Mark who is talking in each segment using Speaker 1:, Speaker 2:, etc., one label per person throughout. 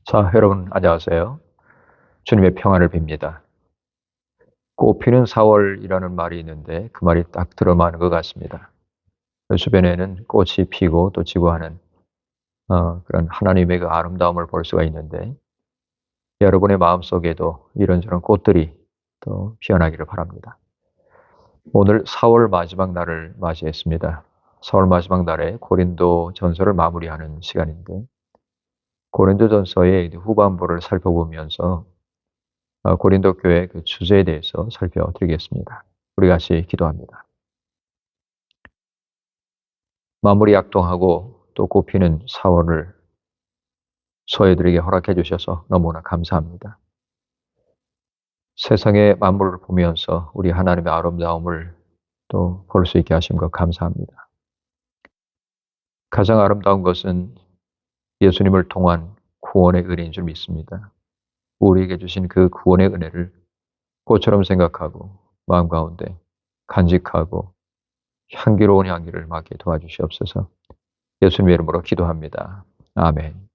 Speaker 1: 자, 여러분 안녕하세요. 주님의 평안을 빕니다. 꽃피는 4월이라는 말이 있는데 그 말이 딱 들어맞는 것 같습니다. 그 주변에는 꽃이 피고 또 지고 하는 그런 하나님의 그 아름다움을 볼 수가 있는데 여러분의 마음속에도 이런저런 꽃들이 또 피어나기를 바랍니다. 오늘 4월 마지막 날을 맞이했습니다. 4월 마지막 날에 고린도 전서를 마무리하는 시간인데 고린도 전서의 후반부를 살펴보면서 고린도 교회 그 주제에 대해서 살펴드리겠습니다. 우리 같이 기도합니다. 마무리 약동하고 또 꽃피는 4월을 소외들에게 허락해 주셔서 너무나 감사합니다. 세상의 만물을 보면서 우리 하나님의 아름다움을 또 볼 수 있게 하신 것 감사합니다. 가장 아름다운 것은 예수님을 통한 구원의 은혜인 줄 믿습니다. 우리에게 주신 그 구원의 은혜를 꽃처럼 생각하고 마음 가운데 간직하고 향기로운 향기를 맡게 도와주시옵소서. 예수님의 이름으로 기도합니다. 아멘.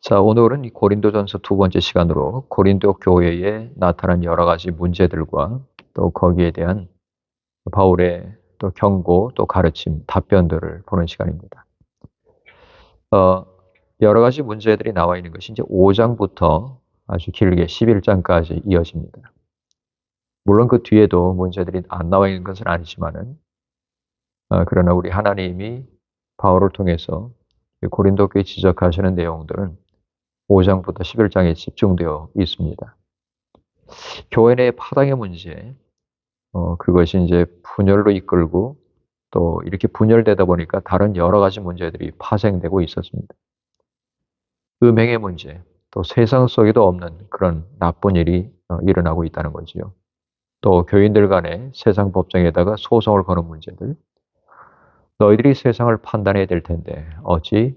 Speaker 1: 자, 오늘은 이 고린도전서 두 번째 시간으로 고린도 교회에 나타난 여러 가지 문제들과 또 거기에 대한 바울의 또 경고, 또 가르침, 답변들을 보는 시간입니다. 어, 여러 가지 문제들이 나와 있는 것이 이제 5장부터 아주 길게 11장까지 이어집니다. 물론 그 뒤에도 문제들이 안 나와 있는 것은 아니지만은, 그러나 우리 하나님이 바울을 통해서 고린도 교회 지적하시는 내용들은 5장부터 11장에 집중되어 있습니다. 교회 내 파당의 문제, 그것이 이제 분열로 이끌고 또 이렇게 분열되다 보니까 다른 여러 가지 문제들이 파생되고 있었습니다. 음행의 문제, 또 세상 속에도 없는 그런 나쁜 일이 일어나고 있다는 거지요. 또 교인들 간에 세상 법정에다가 소송을 거는 문제들, 너희들이 세상을 판단해야 될 텐데 어찌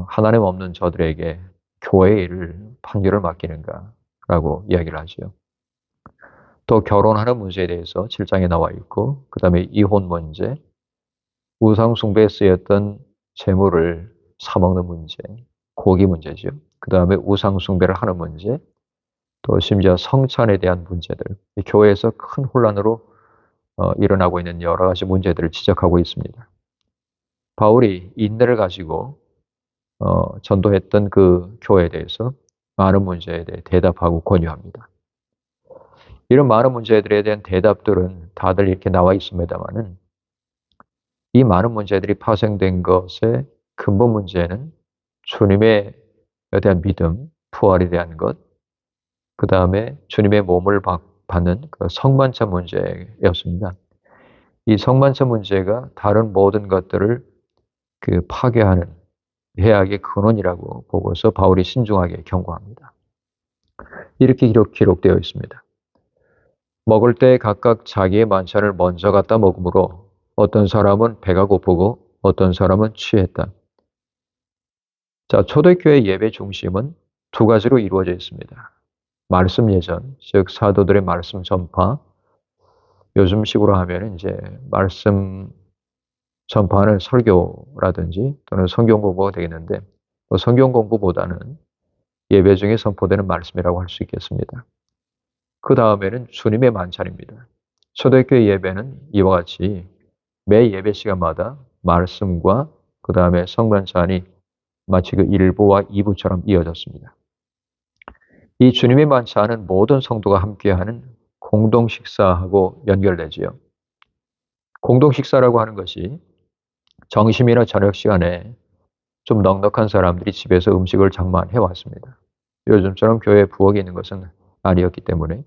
Speaker 1: 하나님 없는 저들에게 교회의 일을 판결을 맡기는가라고 이야기를 하지요. 또 결혼하는 문제에 대해서 7장에 나와 있고, 그 다음에 이혼 문제, 우상 숭배에 쓰였던 재물을 사먹는 문제, 고기 문제죠. 그 다음에 우상 숭배를 하는 문제, 또 심지어 성찬에 대한 문제들, 이 교회에서 큰 혼란으로 일어나고 있는 여러 가지 문제들을 지적하고 있습니다. 바울이 인내를 가지고 전도했던 그 교회에 대해서 많은 문제에 대해 대답하고 권유합니다. 이런 많은 문제들에 대한 대답들은 다들 이렇게 나와 있습니다만은 이 많은 문제들이 파생된 것의 근본 문제는 주님에 대한 믿음, 부활에 대한 것, 그 다음에 주님의 몸을 받는 그 성만찬 문제였습니다. 이 성만찬 문제가 다른 모든 것들을 그 파괴하는 해악의 근원이라고 보고서 바울이 신중하게 경고합니다. 이렇게 기록되어 있습니다. 먹을 때 각각 자기의 만찬을 먼저 갖다 먹으므로 어떤 사람은 배가 고프고 어떤 사람은 취했다. 자, 초대교회 예배 중심은 두 가지로 이루어져 있습니다. 말씀 예전, 즉 사도들의 말씀 전파. 요즘식으로 하면 이제 말씀 전파는 설교라든지 또는 성경 공부가 되겠는데, 성경 공부보다는 예배 중에 선포되는 말씀이라고 할 수 있겠습니다. 그 다음에는 주님의 만찬입니다. 초대교회 예배는 이와 같이 매 예배 시간마다 말씀과 그 다음에 성만찬이 마치 그 1부와 2부처럼 이어졌습니다. 이 주님의 만찬은 모든 성도가 함께하는 공동 식사하고 연결되지요. 공동 식사라고 하는 것이 점심이나 저녁 시간에 좀 넉넉한 사람들이 집에서 음식을 장만해 왔습니다. 요즘처럼 교회에 부엌이 있는 것은 아니었기 때문에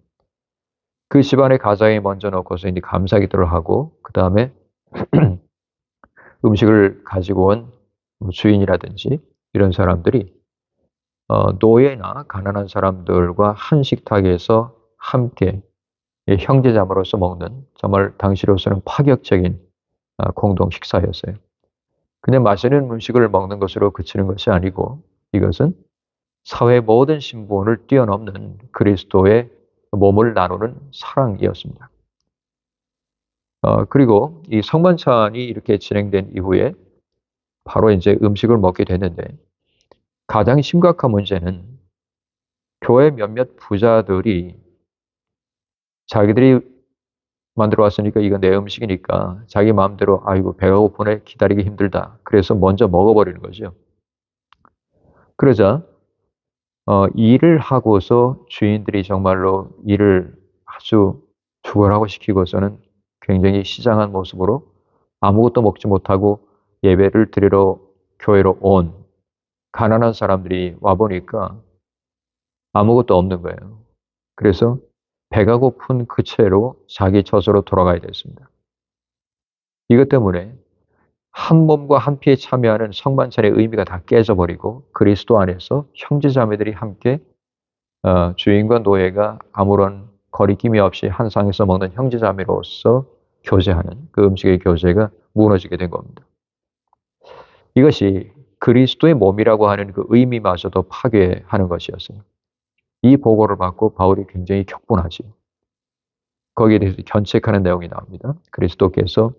Speaker 1: 그 집안의 가장이 먼저 넣고서 이제 감사기도를 하고 그 다음에 음식을 가지고 온 주인이라든지 이런 사람들이 노예나 가난한 사람들과 한 식탁에서 함께 형제자매로서 먹는 정말 당시로서는 파격적인 공동 식사였어요. 그냥 맛있는 음식을 먹는 것으로 그치는 것이 아니고 이것은 사회 모든 신분을 뛰어넘는 그리스도의 몸을 나누는 사랑이었습니다. 그리고 이 성만찬이 이렇게 진행된 이후에 바로 이제 음식을 먹게 됐는데 가장 심각한 문제는 교회 몇몇 부자들이 자기들이 만들어 왔으니까 이거 내 음식이니까 자기 마음대로 아이고 배가 고프네 기다리기 힘들다. 그래서 먼저 먹어버리는 거죠. 그러자 일을 하고서 주인들이 정말로 일을 아주 죽어라고 시키고서는 굉장히 시장한 모습으로 아무것도 먹지 못하고 예배를 드리러 교회로 온 가난한 사람들이 와보니까 아무것도 없는 거예요. 그래서 배가 고픈 그 채로 자기 처소로 돌아가야 됐습니다. 이것 때문에 한 몸과 한 피에 참여하는 성만찬의 의미가 다 깨져버리고 그리스도 안에서 형제자매들이 함께 주인과 노예가 아무런 거리낌이 없이 한 상에서 먹는 형제자매로서 교제하는 그 음식의 교제가 무너지게 된 겁니다. 이것이 그리스도의 몸이라고 하는 그 의미마저도 파괴하는 것이었어요. 이 보고를 받고 바울이 굉장히 격분하지요. 거기에 대해서 견책하는 내용이 나옵니다. 그리스도께서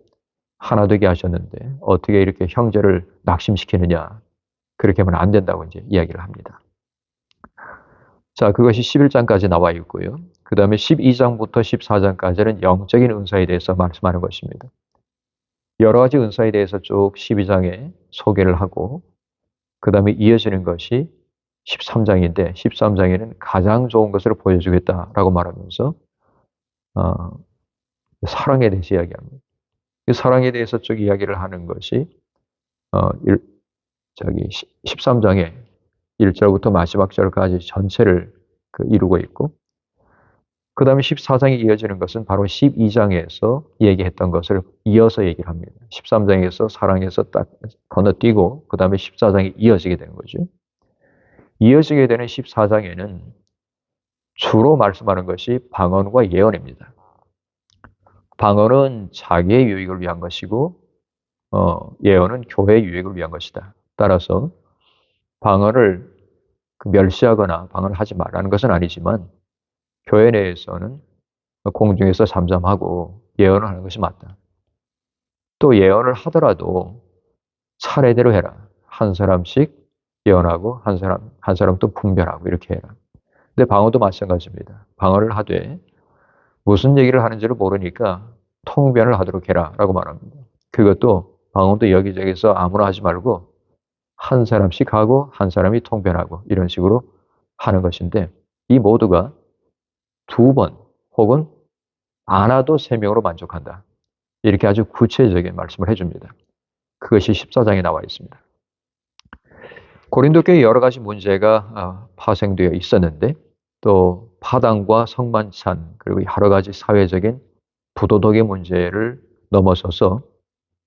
Speaker 1: 하나 되게 하셨는데 어떻게 이렇게 형제를 낙심시키느냐. 그렇게 하면 안 된다고 이제 이야기를 합니다. 자, 그것이 11장까지 나와 있고요. 그 다음에 12장부터 14장까지는 영적인 은사에 대해서 말씀하는 것입니다. 여러 가지 은사에 대해서 쭉 12장에 소개를 하고 그 다음에 이어지는 것이 13장인데 13장에는 가장 좋은 것을 보여주겠다라고 말하면서 사랑에 대해서 이야기합니다. 이 사랑에 대해서 쭉 이야기를 하는 것이 13장의 1절부터 마지막 절까지 전체를 이루고 있고 그 다음에 14장이 이어지는 것은 바로 12장에서 얘기했던 것을 이어서 얘기를 합니다. 13장에서 사랑에서 딱 건너뛰고 그 다음에 14장이 이어지게 되는 거죠. 이어지게 되는 14장에는 주로 말씀하는 것이 방언과 예언입니다. 방언은 자기의 유익을 위한 것이고 예언은 교회의 유익을 위한 것이다. 따라서 방언을 멸시하거나 방언을 하지 말라는 것은 아니지만 교회 내에서는 공중에서 잠잠하고 예언을 하는 것이 맞다. 또 예언을 하더라도 차례대로 해라. 한 사람씩 예언하고 한 사람 또 분별하고 이렇게 해라. 근데 방언도 마찬가지입니다. 방언을 하되 무슨 얘기를 하는지를 모르니까 통변을 하도록 해라라고 말합니다. 그것도 방언도 여기저기서 아무나 하지 말고 한 사람씩 하고 한 사람이 통변하고 이런 식으로 하는 것인데 이 모두가 2번 혹은 안 와도 3명으로 만족한다. 이렇게 아주 구체적인 말씀을 해줍니다. 그것이 14장에 나와 있습니다. 고린도 교회 여러 가지 문제가 파생되어 있었는데 또 파당과 성만찬 그리고 여러 가지 사회적인 부도덕의 문제를 넘어서서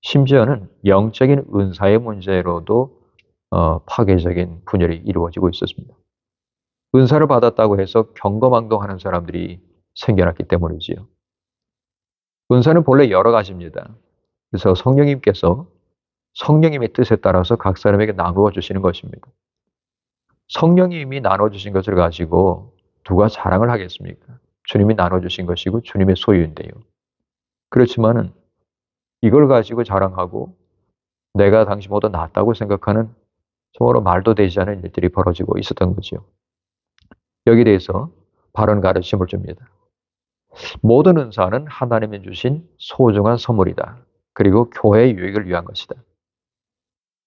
Speaker 1: 심지어는 영적인 은사의 문제로도 파괴적인 분열이 이루어지고 있었습니다. 은사를 받았다고 해서 경거망동하는 사람들이 생겨났기 때문이지요. 은사는 본래 여러 가지입니다. 그래서 성령님께서 성령님의 뜻에 따라서 각 사람에게 나누어 주시는 것입니다. 성령님이 나눠주신 것을 가지고 누가 자랑을 하겠습니까? 주님이 나눠주신 것이고 주님의 소유인데요. 그렇지만은 이걸 가지고 자랑하고 내가 당신보다 낫다고 생각하는 정말로 말도 되지 않은 일들이 벌어지고 있었던 거죠. 여기에 대해서 바른 가르침을 줍니다. 모든 은사는 하나님이 주신 소중한 선물이다. 그리고 교회의 유익을 위한 것이다.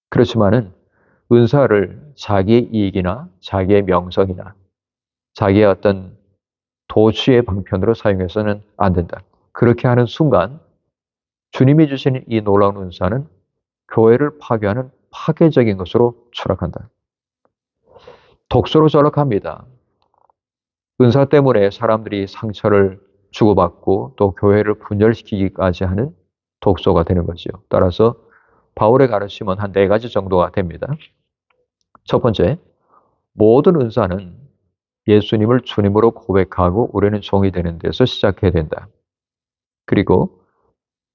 Speaker 1: 그렇지만은 은사를 자기의 이익이나 자기의 명성이나 자기의 어떤 도취의 방편으로 사용해서는 안 된다. 그렇게 하는 순간 주님이 주신 이 놀라운 은사는 교회를 파괴하는 파괴적인 것으로 추락한다. 독소로 전락합니다. 은사 때문에 사람들이 상처를 주고받고 또 교회를 분열시키기까지 하는 독소가 되는 거죠. 따라서 바울의 가르침은 한 4가지 정도가 됩니다. 첫 번째, 모든 은사는 예수님을 주님으로 고백하고 우리는 종이 되는 데서 시작해야 된다. 그리고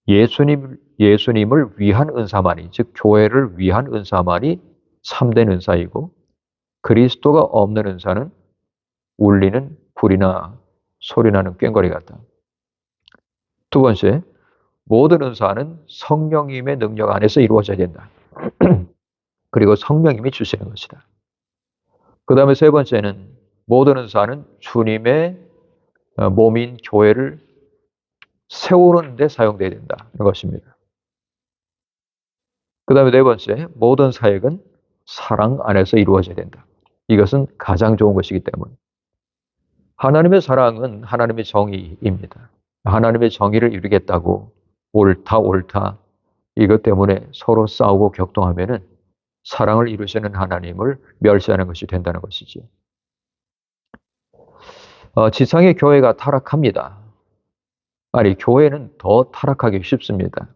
Speaker 1: 예수님을 위한 은사만이, 즉 교회를 위한 은사만이 참된 은사이고 그리스도가 없는 은사는 울리는 불이나 소리나는 꽹과리 같다. 두 번째, 모든 은사는 성령님의 능력 안에서 이루어져야 된다. 그리고 성령님이 주시는 것이다. 그 다음에 세 번째는 모든 은사는 주님의 몸인 교회를 세우는 데 사용되어야 된다는 것입니다. 그 다음에 네 번째, 모든 사역은 사랑 안에서 이루어져야 된다. 이것은 가장 좋은 것이기 때문에. 하나님의 사랑은 하나님의 정의입니다. 하나님의 정의를 이루겠다고 옳다 옳다 이것 때문에 서로 싸우고 격동하면은 사랑을 이루시는 하나님을 멸시하는 것이 된다는 것이지요. 지상의 교회가 타락합니다. 아니, 교회는 더 타락하기 쉽습니다.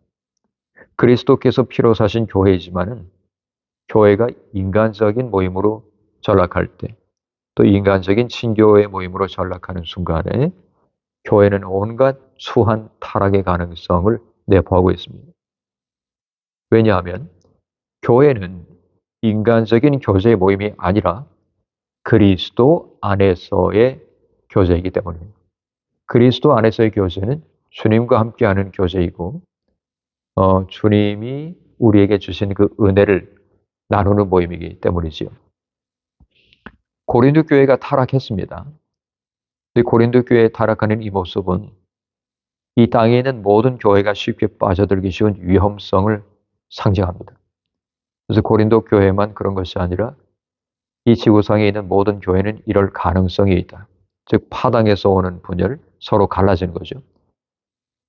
Speaker 1: 그리스도께서 피로 사신 교회이지만은 교회가 인간적인 모임으로 전락할 때, 또 인간적인 친교의 모임으로 전락하는 순간에 교회는 온갖 수한 타락의 가능성을 내포하고 있습니다. 왜냐하면 교회는 인간적인 교제의 모임이 아니라 그리스도 안에서의 교제이기 때문입니다. 그리스도 안에서의 교제는 주님과 함께하는 교제이고 주님이 우리에게 주신 그 은혜를 나누는 모임이기 때문이지요. 고린도 교회가 타락했습니다. 고린도 교회에 타락하는 이 모습은 이 땅에 있는 모든 교회가 쉽게 빠져들기 쉬운 위험성을 상징합니다. 그래서 고린도 교회만 그런 것이 아니라 이 지구상에 있는 모든 교회는 이럴 가능성이 있다. 즉 파당에서 오는 분열, 서로 갈라지는 거죠.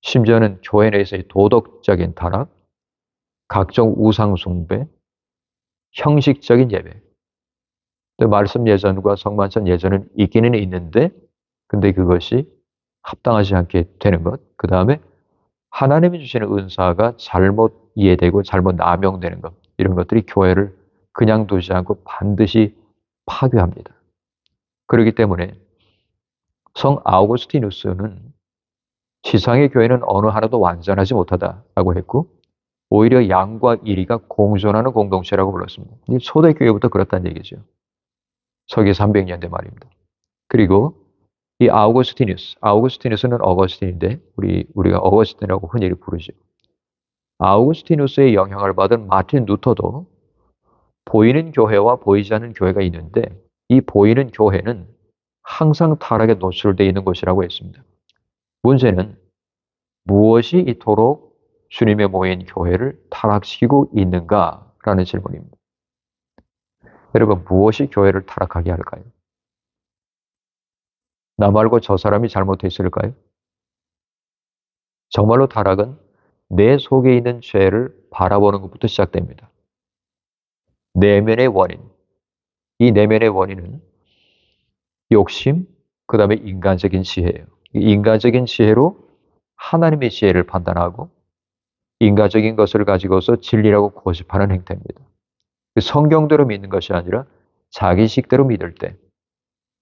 Speaker 1: 심지어는 교회 내에서의 도덕적인 타락, 각종 우상 숭배, 형식적인 예배. 말씀 예전과 성만찬 예전은 있기는 있는데 근데 그것이 합당하지 않게 되는 것. 그 다음에 하나님이 주시는 은사가 잘못 이해되고 잘못 남용되는 것. 이런 것들이 교회를 그냥 두지 않고 반드시 파괴합니다. 그렇기 때문에 성 아우구스티누스는 지상의 교회는 어느 하나도 완전하지 못하다라고 했고 오히려 양과 이리가 공존하는 공동체라고 불렀습니다. 초대교회부터 그렇다는 얘기죠. 서기 300년대 말입니다. 그리고 이 아우구스티누스는 어거스틴인데 우리가 어거스틴이라고 흔히 부르죠. 아우구스티누스의 영향을 받은 마틴 루터도 보이는 교회와 보이지 않는 교회가 있는데 이 보이는 교회는 항상 타락에 노출되어 있는 것이라고 했습니다. 문제는 무엇이 이토록 주님의 모인 교회를 타락시키고 있는가라는 질문입니다. 여러분, 무엇이 교회를 타락하게 할까요? 나 말고 저 사람이 잘못했을까요? 정말로 타락은 내 속에 있는 죄를 바라보는 것부터 시작됩니다. 내면의 원인. 이 내면의 원인은 욕심, 그 다음에 인간적인 지혜예요. 인간적인 지혜로 하나님의 지혜를 판단하고 인간적인 것을 가지고서 진리라고 고집하는 행태입니다. 성경대로 믿는 것이 아니라 자기식대로 믿을 때,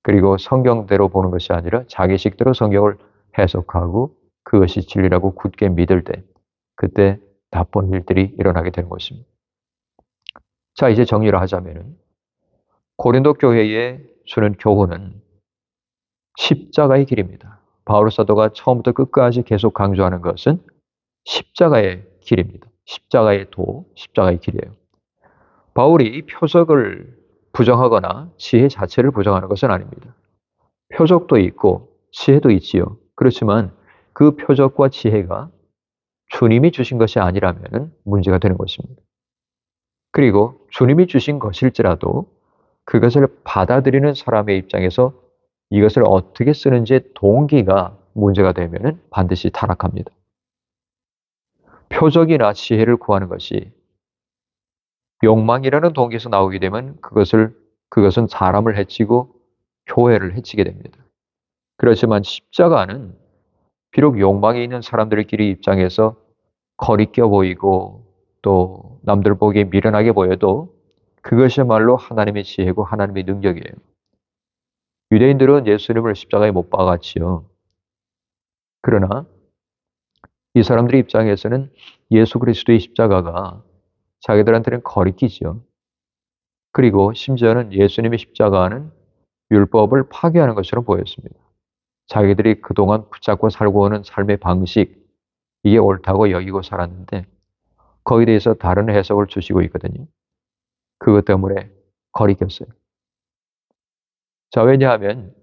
Speaker 1: 그리고 성경대로 보는 것이 아니라 자기식대로 성경을 해석하고 그것이 진리라고 굳게 믿을 때, 그때 나쁜 일들이 일어나게 되는 것입니다. 자, 이제 정리를 하자면은 고린도 교회에 주는 교훈은 십자가의 길입니다. 바울 사도가 처음부터 끝까지 계속 강조하는 것은 십자가의 길입니다. 십자가의 도, 십자가의 길이에요. 바울이 표적을 부정하거나 지혜 자체를 부정하는 것은 아닙니다. 표적도 있고 지혜도 있지요. 그렇지만 그 표적과 지혜가 주님이 주신 것이 아니라면 문제가 되는 것입니다. 그리고 주님이 주신 것일지라도 그것을 받아들이는 사람의 입장에서 이것을 어떻게 쓰는지의 동기가 문제가 되면 반드시 타락합니다. 표적이나 지혜를 구하는 것이 욕망이라는 동기에서 나오게 되면 그것은 사람을 해치고 교회를 해치게 됩니다. 그렇지만 십자가는 비록 욕망이 있는 사람들끼리 입장에서 거리껴 보이고 또 남들 보기에 미련하게 보여도 그것이야말로 하나님의 지혜고 하나님의 능력이에요. 유대인들은 예수님을 십자가에 못 박았지요. 그러나 이 사람들의 입장에서는 예수 그리스도의 십자가가 자기들한테는 거리끼지요. 그리고 심지어는 예수님의 십자가는 율법을 파괴하는 것처럼 보였습니다. 자기들이 그동안 붙잡고 살고 오는 삶의 방식, 이게 옳다고 여기고 살았는데 거기에 대해서 다른 해석을 주시고 있거든요. 그것 때문에 거리꼈어요. 자, 왜냐하면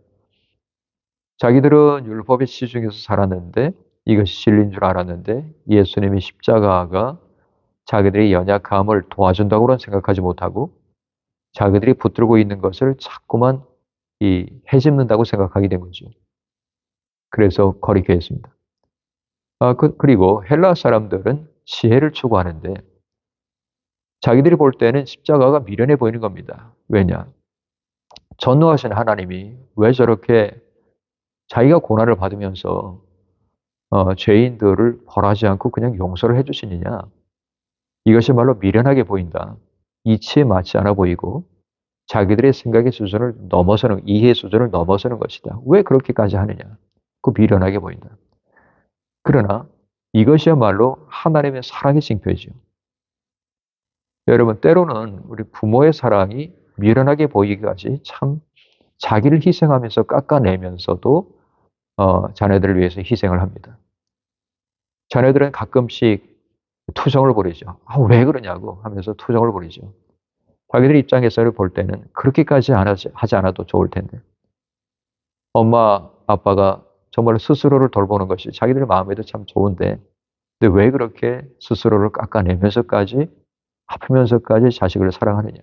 Speaker 1: 자기들은 율법의 시중에서 살았는데 이것이 진리인 줄 알았는데 예수님의 십자가가 자기들의 연약함을 도와준다고는 생각하지 못하고 자기들이 붙들고 있는 것을 자꾸만 헤집는다고 생각하게 된 거죠. 그래서 거리게 했습니다. 그리고 헬라 사람들은 지혜를 추구하는데 자기들이 볼 때는 십자가가 미련해 보이는 겁니다. 왜냐? 전능하신 하나님이 왜 저렇게 자기가 고난을 받으면서 죄인들을 벌하지 않고 그냥 용서를 해주시느냐? 이것이 말로 미련하게 보인다. 이치에 맞지 않아 보이고 자기들의 생각의 수준을 넘어서는, 이해 수준을 넘어서는 것이다. 왜 그렇게까지 하느냐? 그 미련하게 보인다. 그러나 이것이야말로 하나님의 사랑의 징표이죠. 여러분, 때로는 우리 부모의 사랑이 미련하게 보이기까지 참 자기를 희생하면서 깎아내면서도 자녀들을 위해서 희생을 합니다. 자녀들은 가끔씩 투정을 벌이죠. 왜 그러냐고 하면서 투정을 벌이죠. 자기들 입장에서 볼 때는 그렇게까지 하지 않아도 좋을 텐데. 엄마, 아빠가 정말 스스로를 돌보는 것이 자기들 마음에도 참 좋은데, 근데 왜 그렇게 스스로를 깎아내면서까지, 아프면서까지 자식을 사랑하느냐.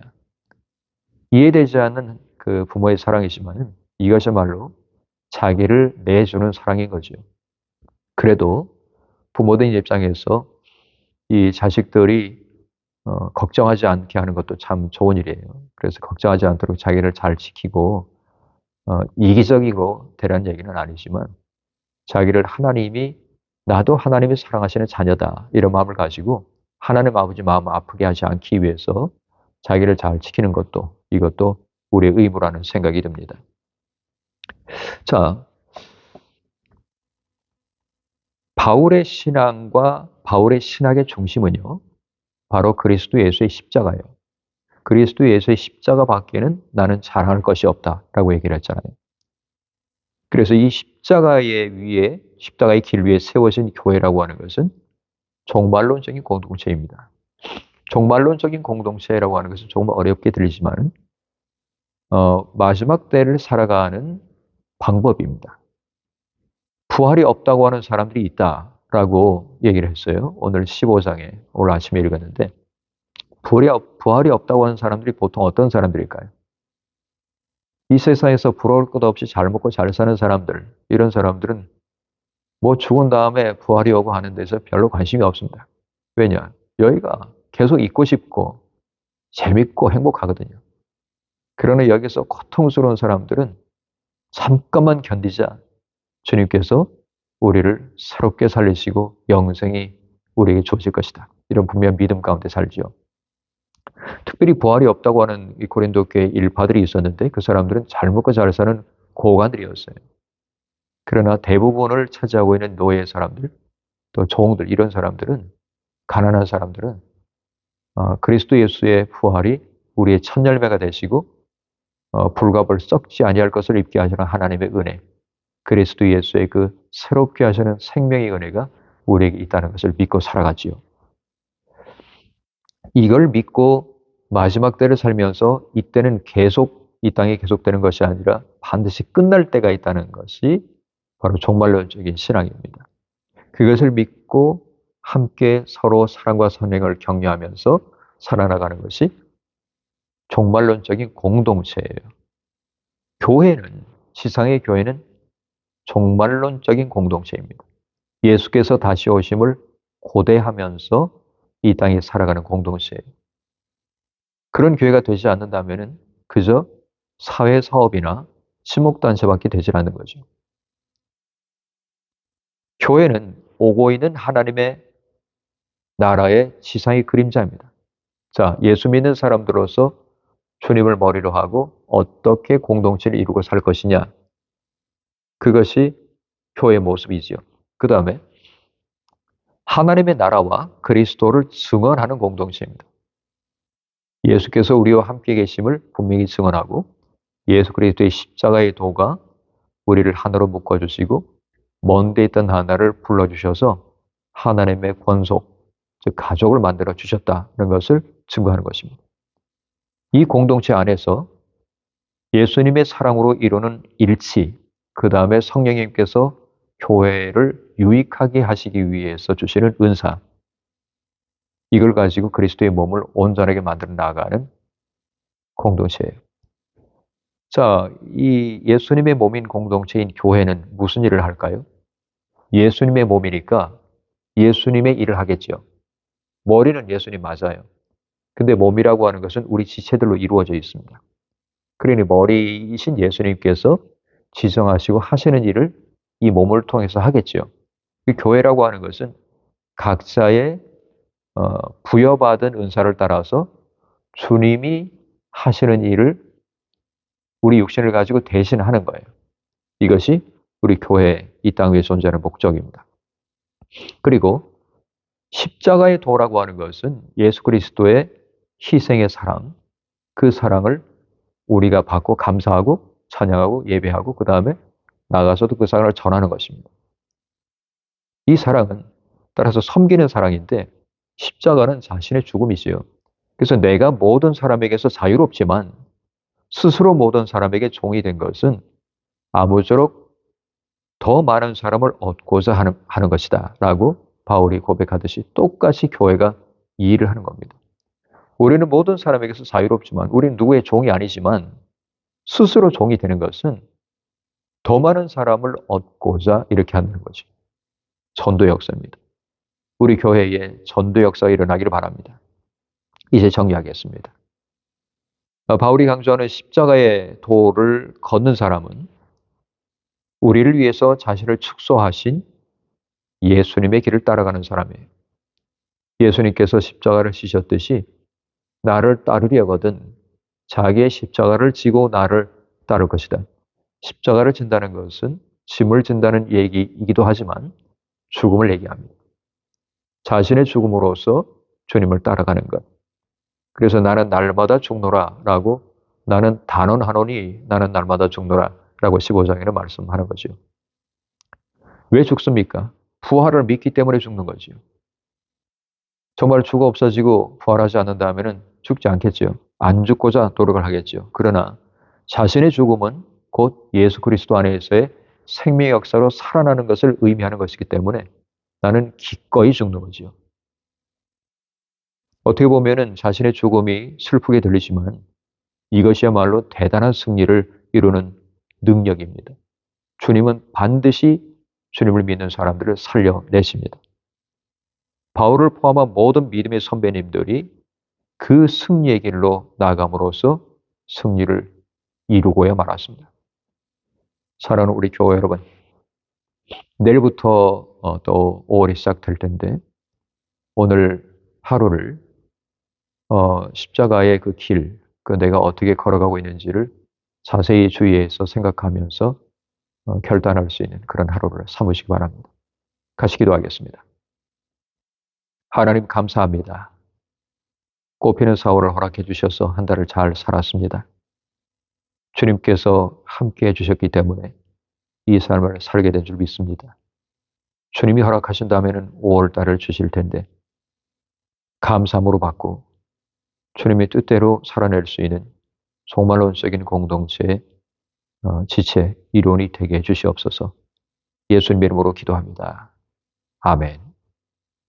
Speaker 1: 이해되지 않는 그 부모의 사랑이지만 이것이야말로 자기를 내주는 사랑인 거죠. 그래도 부모된 입장에서 이 자식들이 걱정하지 않게 하는 것도 참 좋은 일이에요. 그래서 걱정하지 않도록 자기를 잘 지키고 이기적으로 되라는 얘기는 아니지만 자기를 나도 하나님이 사랑하시는 자녀다 이런 마음을 가지고 하나님 아버지 마음 아프게 하지 않기 위해서 자기를 잘 지키는 것도 이것도 우리의 의무라는 생각이 듭니다. 자, 바울의 신앙과 바울의 신학의 중심은요. 바로 그리스도 예수의 십자가예요. 그리스도 예수의 십자가 밖에는 나는 자랑할 것이 없다라고 얘기를 했잖아요. 그래서 이 십자가의 길 위에 세워진 교회라고 하는 것은 종말론적인 공동체입니다. 종말론적인 공동체라고 하는 것은 조금 어렵게 들리지만 마지막 때를 살아가는 방법입니다. 부활이 없다고 하는 사람들이 있다라고 얘기를 했어요. 오늘 15장에 오늘 아침에 읽었는데 부활이 없다고 하는 사람들이 보통 어떤 사람들일까요? 이 세상에서 부러울 것 없이 잘 먹고 잘 사는 사람들, 이런 사람들은 뭐 죽은 다음에 부활이 오고 하는 데서 별로 관심이 없습니다. 왜냐? 여기가 계속 있고 싶고 재밌고 행복하거든요. 그러나 여기서 고통스러운 사람들은 잠깐만 견디자 주님께서 우리를 새롭게 살리시고 영생이 우리에게 주어질 것이다. 이런 분명한 믿음 가운데 살지요. 특별히 부활이 없다고 하는 이 고린도 교회 일파들이 있었는데 그 사람들은 잘 먹고 잘 사는 고관들이었어요. 그러나 대부분을 차지하고 있는 노예 사람들, 또 종들 이런 사람들은 가난한 사람들은 그리스도 예수의 부활이 우리의 첫 열매가 되시고 불갑을 썩지 아니할 것을 입게 하시는 하나님의 은혜, 그리스도 예수의 그 새롭게 하시는 생명의 은혜가 우리에게 있다는 것을 믿고 살아가지요. 이걸 믿고 마지막 때를 살면서 이때는 계속 이 땅에 계속되는 것이 아니라 반드시 끝날 때가 있다는 것이 바로 종말론적인 신앙입니다. 그것을 믿고 함께 서로 사랑과 선행을 격려하면서 살아나가는 것이 종말론적인 공동체예요. 교회는, 지상의 교회는 종말론적인 공동체입니다. 예수께서 다시 오심을 고대하면서 이 땅에 살아가는 공동체예요. 그런 교회가 되지 않는다면 그저 사회사업이나 지목단체밖에 되지 않는 거죠. 교회는 오고 있는 하나님의 나라의 지상의 그림자입니다. 자, 예수 믿는 사람들로서 주님을 머리로 하고 어떻게 공동체를 이루고 살 것이냐. 그것이 교회의 모습이지요. 그 다음에 하나님의 나라와 그리스도를 증언하는 공동체입니다. 예수께서 우리와 함께 계심을 분명히 증언하고 예수 그리스도의 십자가의 도가 우리를 하나로 묶어주시고 먼데 있던 하나를 불러주셔서 하나님의 권속, 즉 가족을 만들어 주셨다는 것을 증거하는 것입니다. 이 공동체 안에서 예수님의 사랑으로 이루는 일치, 그 다음에 성령님께서 교회를 유익하게 하시기 위해서 주시는 은사, 이걸 가지고 그리스도의 몸을 온전하게 만들어 나가는 공동체예요. 자, 이 예수님의 몸인 공동체인 교회는 무슨 일을 할까요? 예수님의 몸이니까 예수님의 일을 하겠죠. 머리는 예수님 맞아요. 근데 몸이라고 하는 것은 우리 지체들로 이루어져 있습니다. 그러니 머리이신 예수님께서 지정하시고 하시는 일을 이 몸을 통해서 하겠죠. 이 교회라고 하는 것은 각자의 부여받은 은사를 따라서 주님이 하시는 일을 우리 육신을 가지고 대신하는 거예요. 이것이 우리 교회 이 땅 위에 존재하는 목적입니다. 그리고 십자가의 도라고 하는 것은 예수 그리스도의 희생의 사랑, 그 사랑을 우리가 받고 감사하고 찬양하고 예배하고 그 다음에 나가서도 그 사랑을 전하는 것입니다. 이 사랑은 따라서 섬기는 사랑인데 십자가는 자신의 죽음이지요. 그래서 내가 모든 사람에게서 자유롭지만 스스로 모든 사람에게 종이 된 것은 아무쪼록 더 많은 사람을 얻고자 하는 것이다 라고 바울이 고백하듯이 똑같이 교회가 이 일을 하는 겁니다. 우리는 모든 사람에게서 자유롭지만 우리는 누구의 종이 아니지만 스스로 종이 되는 것은 더 많은 사람을 얻고자 이렇게 하는 거죠. 전도 역사입니다. 우리 교회에 전도 역사가 일어나기를 바랍니다. 이제 정리하겠습니다. 바울이 강조하는 십자가의 도를 걷는 사람은 우리를 위해서 자신을 축소하신 예수님의 길을 따라가는 사람이에요. 예수님께서 십자가를 지셨듯이 나를 따르려거든 자기의 십자가를 지고 나를 따를 것이다. 십자가를 진다는 것은 짐을 진다는 얘기이기도 하지만 죽음을 얘기합니다. 자신의 죽음으로써 주님을 따라가는 것. 그래서 나는 날마다 죽노라 라고 나는 단언하노니 나는 날마다 죽노라 라고 15장에는 말씀하는 거죠. 왜 죽습니까? 부활을 믿기 때문에 죽는 거죠. 정말 죽어 없어지고 부활하지 않는다면 죽지 않겠죠. 안 죽고자 노력을 하겠죠. 그러나 자신의 죽음은 곧 예수 그리스도 안에서의 생명의 역사로 살아나는 것을 의미하는 것이기 때문에 나는 기꺼이 죽는 거죠. 어떻게 보면은 자신의 죽음이 슬프게 들리지만 이것이야말로 대단한 승리를 이루는 능력입니다. 주님은 반드시 주님을 믿는 사람들을 살려내십니다. 바울을 포함한 모든 믿음의 선배님들이 그 승리의 길로 나아감으로써 승리를 이루고야 말았습니다. 사랑하는 우리 교회 여러분, 내일부터 또 5월이 시작될 텐데 오늘 하루를 십자가의 그 길, 그 내가 어떻게 걸어가고 있는지를 자세히 주의해서 생각하면서 결단할 수 있는 그런 하루를 삼으시기 바랍니다. 같이 기도하겠습니다. 하나님 감사합니다. 꽃피는 4월을 허락해 주셔서 한 달을 잘 살았습니다. 주님께서 함께 해주셨기 때문에 이 삶을 살게 된 줄 믿습니다. 주님이 허락하신다면 5월 달을 주실 텐데 감사함으로 받고 주님의 뜻대로 살아낼 수 있는 종말론적인 공동체의 지체, 일원이 되게 해주시옵소서. 예수님 이름으로 기도합니다. 아멘.